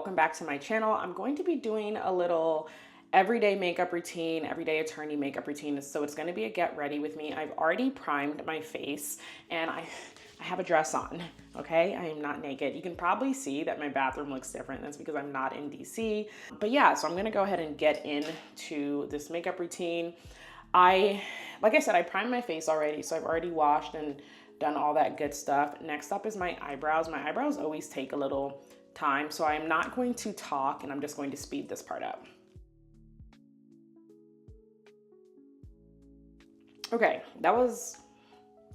welcome back to my channel. I'm going to be doing a little everyday makeup routine, everyday attorney makeup routine. So it's going to be a get ready with me. I've already primed my face and I have a dress on, okay? I am not naked. You can probably see that my bathroom looks different. That's because I'm not in DC. But yeah, so I'm going to go ahead and get into this makeup routine. Like I said, I primed my face already, so I've already washed and done all that good stuff. Next up is my eyebrows. My eyebrows always take a little time, so I'm not going to talk and I'm just going to speed this part up. Okay, that was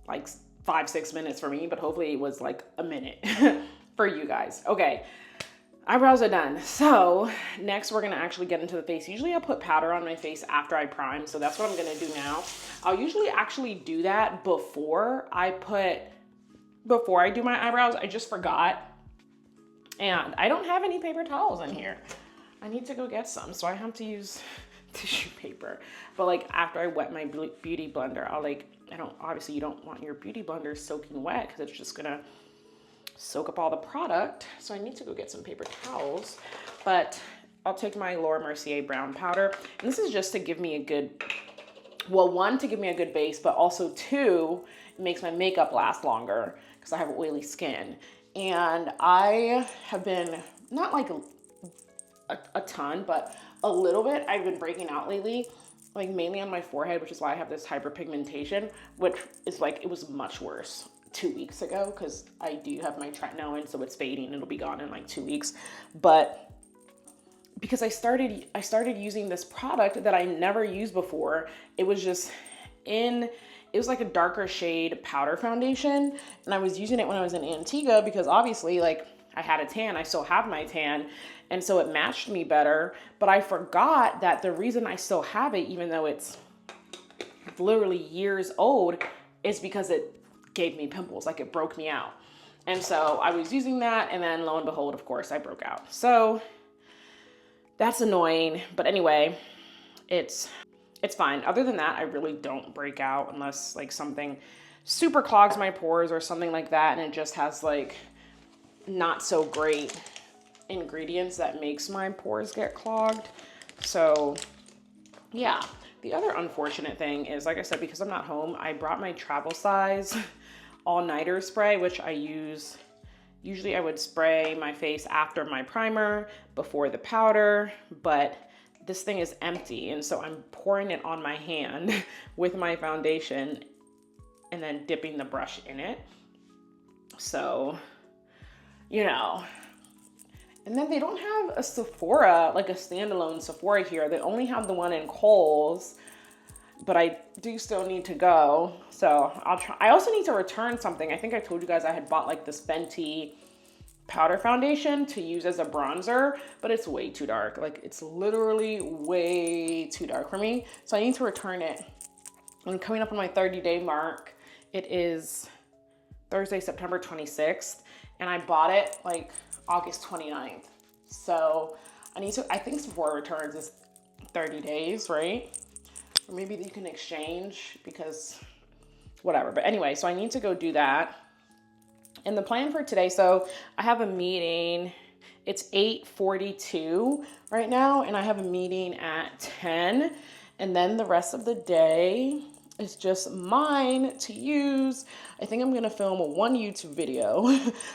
like 5-6 minutes for me, but hopefully it was like a minute for you guys. Okay, eyebrows are done. So next we're gonna actually get into the face. Usually I'll put powder on my face after I prime, so that's what I'm gonna do now. I'll usually actually do that before I do my eyebrows. I just forgot. And I don't have any paper towels in here. I need to go get some, so I have to use tissue paper. But like after I wet my beauty blender, obviously you don't want your beauty blender soaking wet because it's just gonna soak up all the product. So I need to go get some paper towels. But I'll take my Laura Mercier brown powder. And this is just to give me a good, well, one, to give me a good base, but also two, it makes my makeup last longer because I have oily skin. And I have been, not like a ton, but a little bit, I've been breaking out lately, like mainly on my forehead, which is why I have this hyperpigmentation, which is like, it was much worse 2 weeks ago because I do have my tretinoin, so it's fading. It'll be gone in like 2 weeks. But because I started using this product that I never used before, it was like a darker shade powder foundation. And I was using it when I was in Antigua because obviously like I had a tan, I still have my tan. And so it matched me better, but I forgot that the reason I still have it, even though it's literally years old, is because it gave me pimples, like it broke me out. And so I was using that, and then lo and behold, of course, I broke out. So that's annoying, but anyway, it's fine. Other than that, I really don't break out unless like something super clogs my pores or something like that, and it just has like not so great ingredients that makes my pores get clogged. So yeah, the other unfortunate thing is, like I said, because I'm not home, I brought my travel size all-nighter spray, which I use. Usually I would spray my face after my primer, before the powder, but this thing is empty. And so I'm pouring it on my hand with my foundation and then dipping the brush in it. So, you know, and then they don't have a Sephora, like a standalone Sephora here. They only have the one in Kohl's, but I do still need to go. So I'll try. I also need to return something. I think I told you guys I had bought like this Fenty powder foundation to use as a bronzer, but it's way too dark. Like it's literally way too dark for me. So I need to return it. I'm coming up on my 30-day mark. It is Thursday, September 26th. And I bought it like August 29th. So I think Sephora returns is 30 days, right? Or maybe you can exchange because whatever. But anyway, so I need to go do that. And the plan for today, so I have a meeting. It's 8:42 right now, and I have a meeting at 10. And then the rest of the day is just mine to use. I think I'm gonna film one YouTube video.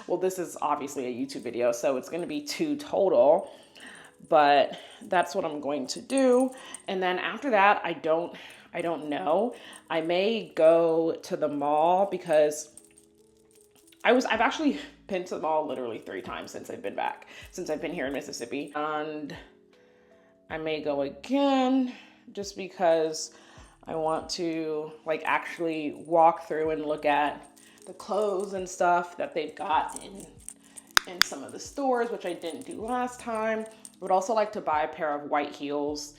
Well, this is obviously a YouTube video, so it's gonna be 2 total, but that's what I'm going to do. And then after that, I don't know. I may go to the mall because I've actually been to the mall literally 3 times since I've been here in Mississippi. And I may go again just because I want to like actually walk through and look at the clothes and stuff that they've got in some of the stores, which I didn't do last time. I would also like to buy a pair of white heels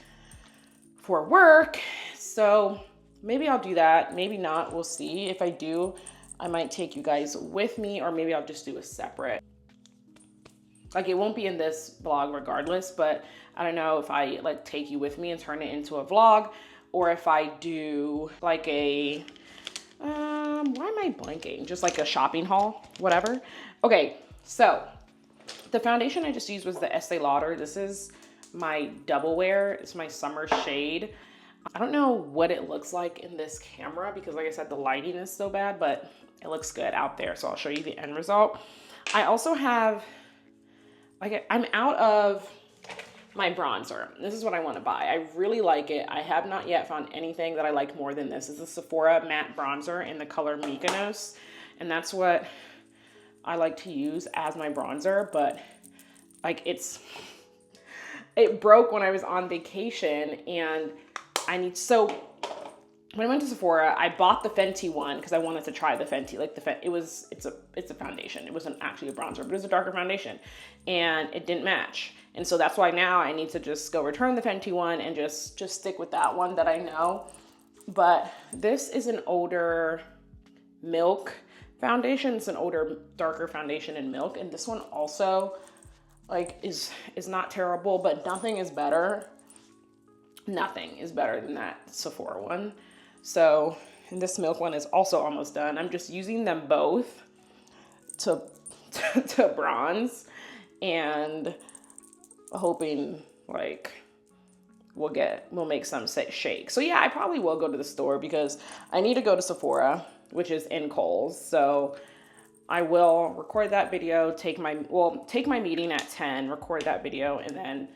for work. So maybe I'll do that. Maybe not. We'll see. If I do, I might take you guys with me, or maybe I'll just do a separate. Like it won't be in this vlog regardless, but I don't know if I like take you with me and turn it into a vlog, or if I do like a, why am I blanking? Just like a shopping haul, whatever. Okay, so The foundation I just used was the Estee Lauder. This is my Double Wear. It's my summer shade. I don't know what it looks like in this camera because like I said, the lighting is so bad, but it looks good out there. So I'll show you the end result. I also have, like, I'm out of my bronzer. This is what I want to buy. I really like it. I have not yet found anything that I like more than this. It's a Sephora matte bronzer in the color Mykonos. And that's what I like to use as my bronzer, but like it broke when I was on vacation and so when I went to Sephora, I bought the Fenty one because I wanted to try the Fenty. Like it's a foundation. It wasn't actually a bronzer, but it was a darker foundation and it didn't match. And so that's why now I need to just go return the Fenty one and just stick with that one that I know. But this is an older Milk foundation. It's an older, darker foundation in Milk. And this one also like is not terrible, but nothing is better. Nothing is better than that Sephora one. So this Milk one is also almost done. I'm just using them both to bronze and hoping like we'll make some shake. So yeah, I probably will go to the store because I need to go to Sephora, which is in Kohl's. So I will record that video, take my meeting at 10, record that video, and then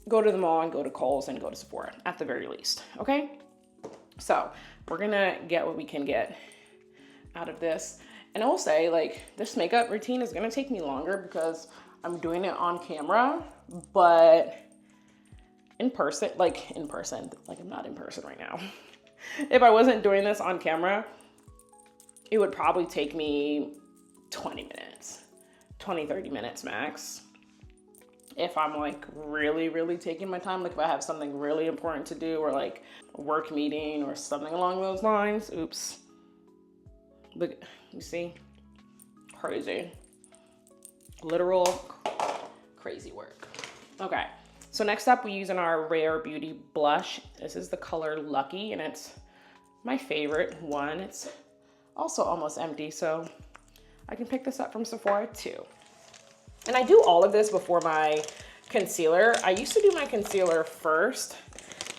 go to the mall and go to Kohl's and go to Sephora at the very least. Okay. So we're gonna get what we can get out of this. And I will say, like, this makeup routine is gonna take me longer because I'm doing it on camera, but in person, like I'm not in person right now. If I wasn't doing this on camera, it would probably take me 20 minutes, 20, 30 minutes max. If I'm like really, really taking my time, like if I have something really important to do or like a work meeting or something along those lines. Oops. Look, you see? Crazy. Literal crazy work. Okay. So next up, we're using our Rare Beauty blush. This is the color Lucky, and it's my favorite one. It's also almost empty, so I can pick this up from Sephora too. And I do all of this before my concealer. I used to do my concealer first,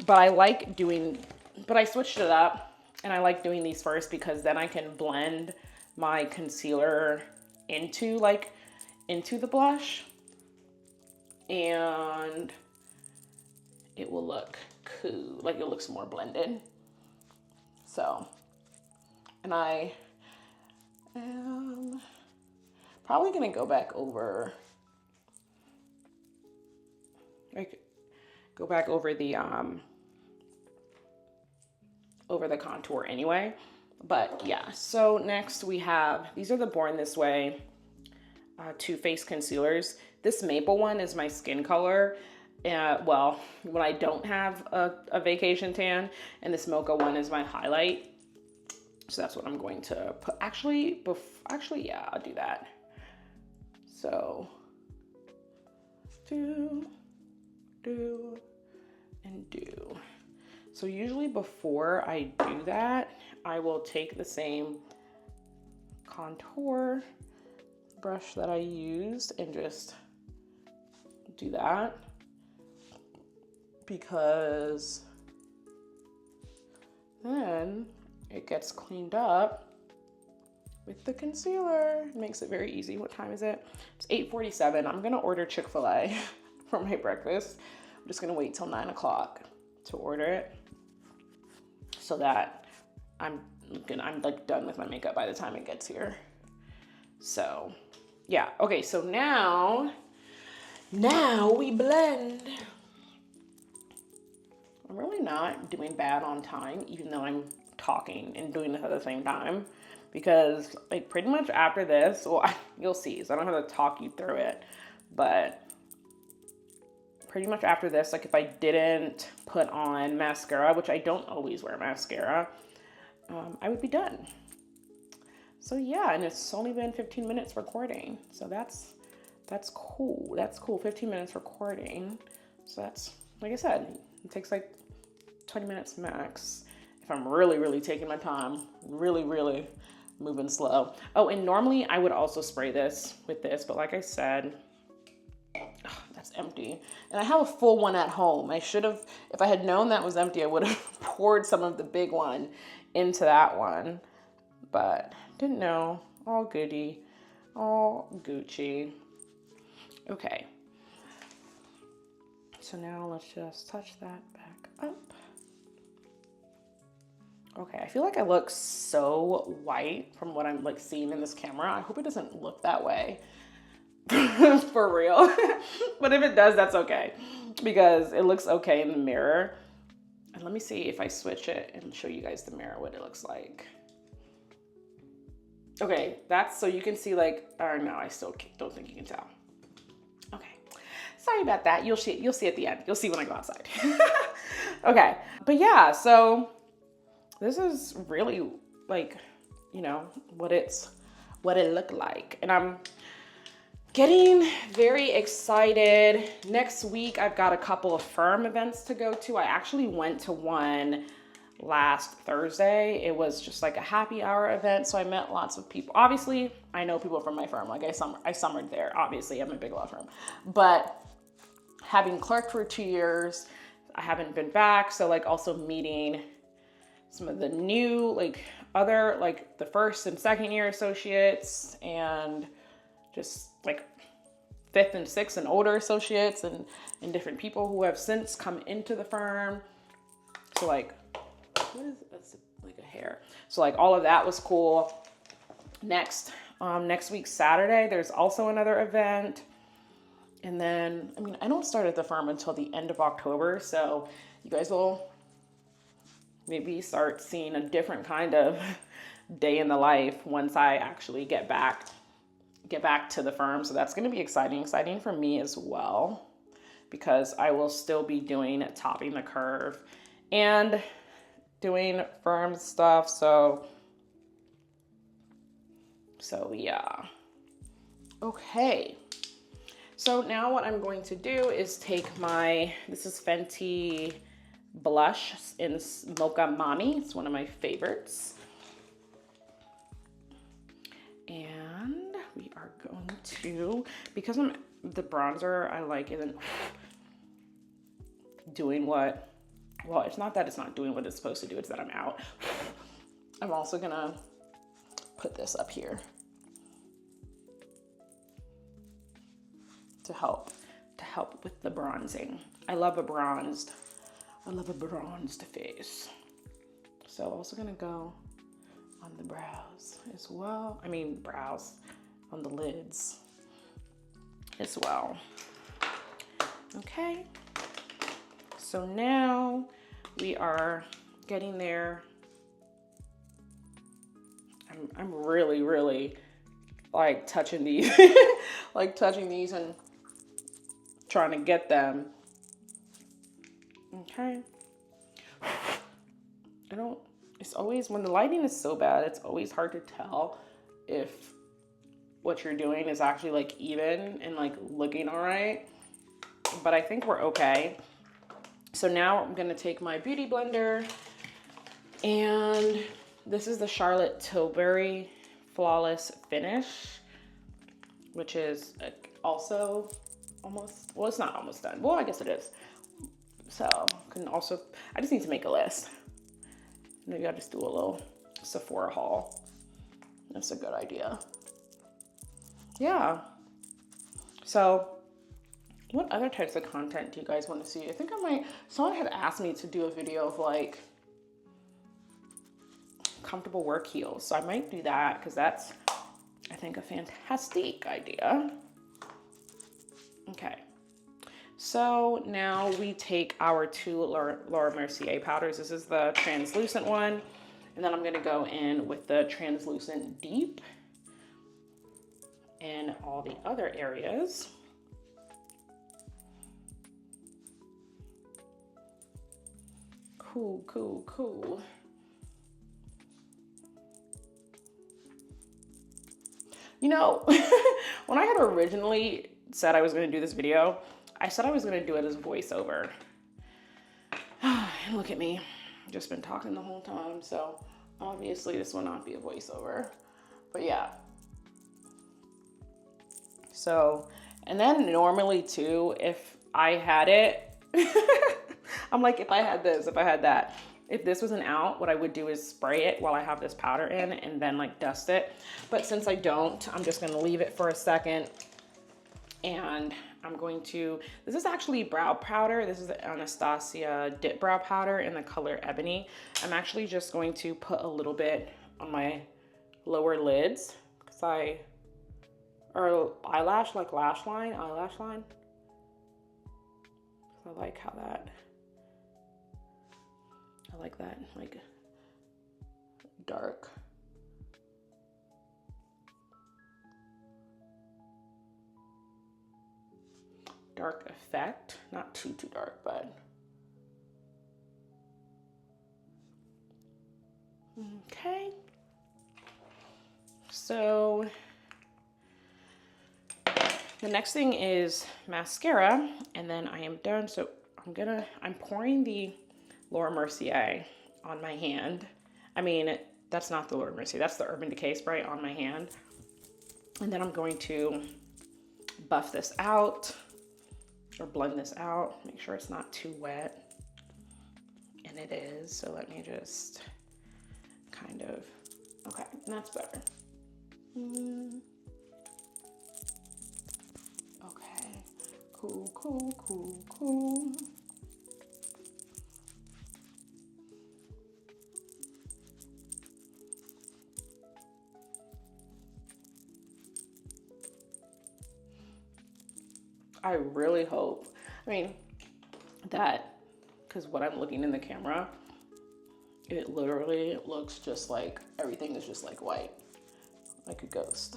but I switched it up and I like doing these first because then I can blend my concealer into the blush and it will look cool, like it looks more blended. So, and I am probably gonna go back over, the contour anyway. But yeah, so next we have, these are the Born This Way Too Faced concealers. This maple one is my skin color. Well, when I don't have a vacation tan, and this mocha one is my highlight. So that's what I'm going to put. Actually, yeah, I'll do that. So, do. So usually before I do that, I will take the same contour brush that I used and just do that, because then it gets cleaned up with the concealer. It makes it very easy. What time is it? It's 8:47. I'm gonna order Chick-fil-A for my breakfast. I'm just gonna wait till 9 o'clock to order it so that I'm like done with my makeup by the time it gets here. So yeah, okay, so now we blend. I'm really not doing bad on time, even though I'm talking and doing this at the same time, because like pretty much after this, well, you'll see, so I don't have to talk you through it, but pretty much after this, like if I didn't put on mascara, which I don't always wear mascara, I would be done. So yeah, and it's only been 15 minutes recording, so that's cool. That's cool. 15 minutes recording. So that's, like I said, it takes like 20 minutes max if I'm really, really taking my time, really, really moving slow. Oh, and normally I would also spray this with this, but like I said, It's empty. And I have a full one at home. I should have, if I had known that was empty, I would have poured some of the big one into that one. But didn't know. All goody. All Gucci. Okay. So now let's just touch that back up. Okay, I feel like I look so white from what I'm like seeing in this camera. I hope it doesn't look that way. For real. But if it does, that's okay. Because it looks okay in the mirror. And let me see if I switch it and show you guys the mirror what it looks like. Okay, that's so you can see like, or no, I still don't think you can tell. Okay, sorry about that. You'll see at the end. You'll see when I go outside. Okay, but yeah, so this is really like, you know, what it looked like. And I'm getting very excited. Next week, I've got a couple of firm events to go to. I actually went to one last Thursday. It was just like a happy hour event. So I met lots of people. Obviously, I know people from my firm. Like I summered there. Obviously, I'm a big law firm. But having clerked for 2 years, I haven't been back. So like also meeting some of the new, like other, like the first and second year associates and just like fifth and sixth and older associates and different people who have since come into the firm. So like, what is it? That's like a hair. So like all of that was cool. Next week, Saturday, there's also another event. And then, I mean, I don't start at the firm until the end of October. So you guys will maybe start seeing a different kind of day in the life once I actually get back to the firm. So that's going to be exciting for me as well, because I will still be doing topping the curve and doing firm stuff. So yeah. Okay. So now what I'm going to do is take this is Fenty blush in Mocha Mami. It's one of my favorites. And we are going to, because the bronzer I like isn't doing what, well, it's not that it's not doing what it's supposed to do, it's that I'm out. I'm also gonna put this up here to help with the bronzing. I love a bronzed face. So also gonna go on the brows as well. I mean brows, on the lids as well. Okay, so now we are getting there. I'm really like touching these, and trying to get them. Okay. It's always, when the lighting is so bad, it's always hard to tell if what you're doing is actually like even and like looking all right. But I think we're okay. So now I'm gonna take my beauty blender, and this is the Charlotte Tilbury Flawless Finish, which is also almost, well, it's not almost done. Well, I guess it is. So I just need to make a list. Maybe I'll just do a little Sephora haul. That's a good idea. Yeah. So what other types of content do you guys want to see? I think someone had asked me to do a video of like comfortable work heels. So I might do that, because that's, I think, a fantastic idea. Okay. So now we take our two Laura Mercier powders. This is the translucent one. And then I'm gonna go in with the translucent deep in all the other areas. Cool. You know, when I had originally said I was gonna do this video, I said I was gonna do it as voiceover. And look at me, just been talking the whole time, so obviously this will not be a voiceover. But yeah. So, And then normally too, if I had it, I'm like, if I had this, if I had that, if this wasn't out, what I would do is spray it while I have this powder in and then like dust it. But since I don't, I'm just gonna leave it for a second. And I'm going to, this is actually brow powder. This is the Anastasia Dip Brow Powder in the color Ebony. I'm actually just going to put a little bit on my lower lids because or eyelash, like eyelash line. I like how that, I like that, like dark. Dark effect, not too dark, but okay. So the next thing is mascara, and then I am done. So I'm pouring the Laura Mercier on my hand. I mean, that's not the Laura Mercier, that's the Urban Decay spray on my hand. And then I'm going to buff this out, or blend this out, make sure it's not too wet. And it is, so let me just kind of, okay, that's better. Okay, cool. I really hope, I mean, that, because what I'm looking in the camera, it literally looks just like, everything is just like white, like a ghost.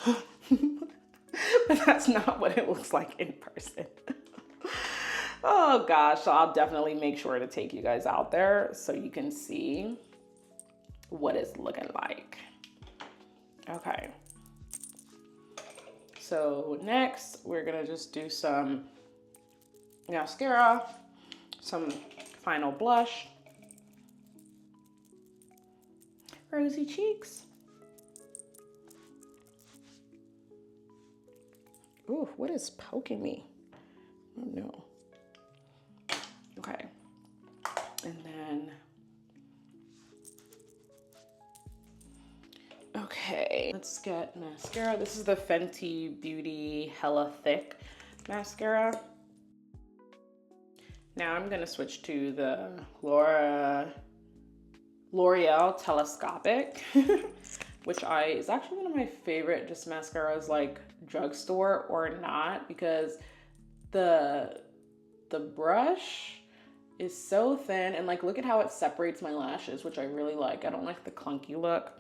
But that's not what it looks like in person. Oh gosh, so I'll definitely make sure to take you guys out there so you can see what it's looking like. Okay. So next, we're gonna just do some mascara, some final blush, rosy cheeks. Ooh, what is poking me? Oh no. Okay. And then, okay, let's get mascara. This is the Fenty Beauty Hella Thick mascara. Now I'm gonna switch to the L'Oreal Telescopic, which is actually one of my favorite just mascaras, like drugstore or not, because the brush is so thin, and like look at how it separates my lashes, which I really like. I don't like the clunky look.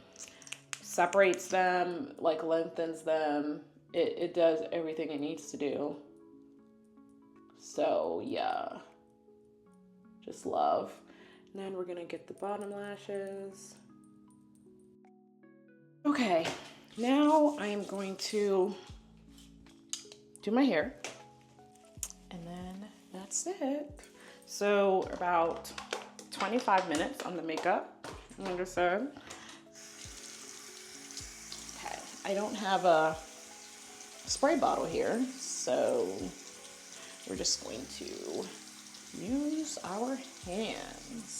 Separates them, like lengthens them. It does everything it needs to do. So yeah, just love. And then we're gonna get the bottom lashes. Okay, now I am going to do my hair, and then that's it. So about 25 minutes on the makeup, like I said. Okay, I don't have a spray bottle here, so we're just going to use our hands.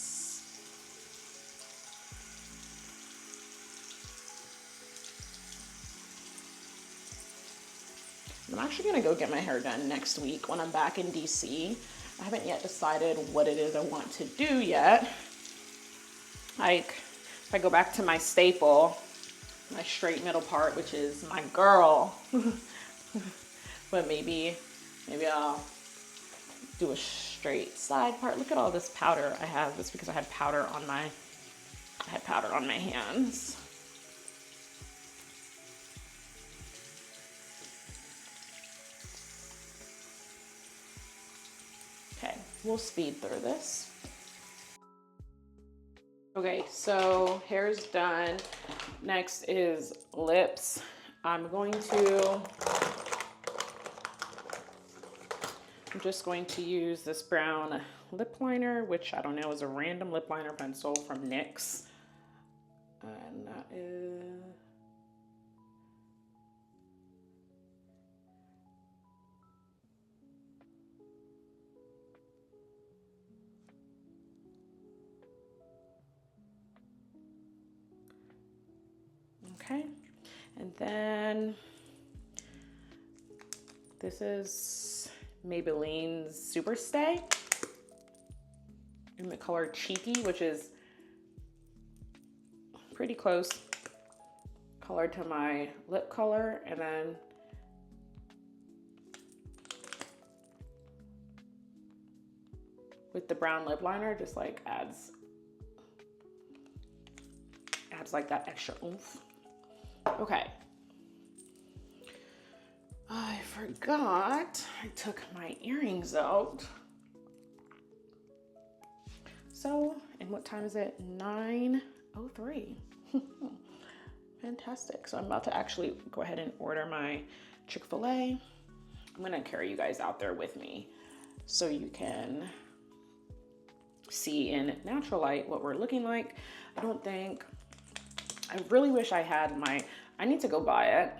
I'm actually gonna go get my hair done next week when I'm back in DC. I haven't yet decided what it is I want to do yet. Like, if I go back to my staple, my straight middle part, which is my girl. But maybe I'll do a straight side part. Look at all this powder I have. That's because I had powder on my hands. Okay, we'll speed through this. Okay, so hair's done. Next is lips. I'm just going to use this brown lip liner, which I don't know is a random lip liner pencil from NYX. And that is Okay. And then this is Maybelline's Super Stay in the color Cheeky, which is pretty close color to my lip color. And then with the brown lip liner, just like adds like that extra oomph. Okay. I forgot I took my earrings out. So, and what time is it? 9:03. Fantastic. So I'm about to actually go ahead and order my Chick-fil-A. I'm gonna carry you guys out there with me so you can see in natural light what we're looking like. I really wish I had I need to go buy it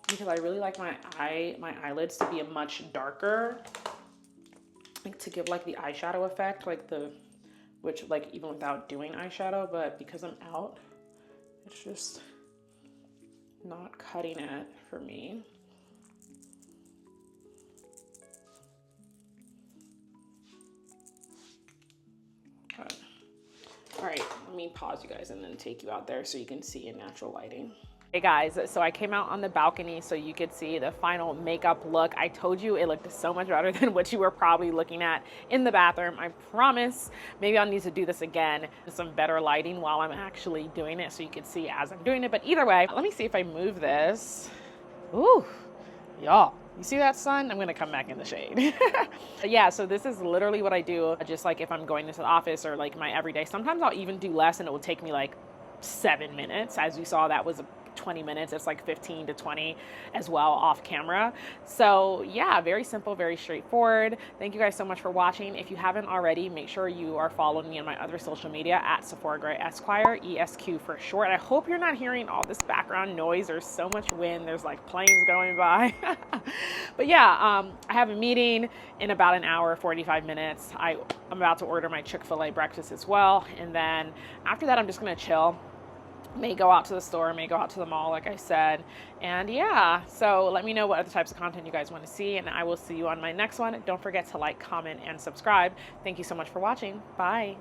because I really like my eyelids to be a much darker, like to give like the eyeshadow effect, which even without doing eyeshadow, but because I'm out, it's just not cutting it for me. Okay. All right, let me pause you guys and then take you out there so you can see in natural lighting. Hey guys, so I came out on the balcony so you could see the final makeup look. I told you it looked so much better than what you were probably looking at in the bathroom. I promise. Maybe I'll need to do this again with some better lighting while I'm actually doing it so you can see as I'm doing it. But either way, let me see if I move this. Ooh, y'all. You see that sun? I'm gonna come back in the shade. Yeah, so this is literally what I do, just like if I'm going into the office or like my everyday. Sometimes I'll even do less and it will take me like 7 minutes. As you saw, that was 20 minutes. It's like 15 to 20 as well off camera. So yeah, very simple, very straightforward. Thank you guys so much for watching. If you haven't already, make sure you are following me on my other social media at Sephora Gray Esquire, ESQ for short. I hope you're not hearing all this background noise. There's so much wind. There's like planes going by. But yeah, I have a meeting in about an hour, 45 minutes. I'm about to order my Chick-fil-A breakfast as well. And then after that, I'm just gonna chill. May go out to the store, may go out to the mall, like I said. And yeah, so let me know what other types of content you guys want to see, and I will see you on my next one. Don't forget to like, comment, and subscribe. Thank you so much for watching. Bye.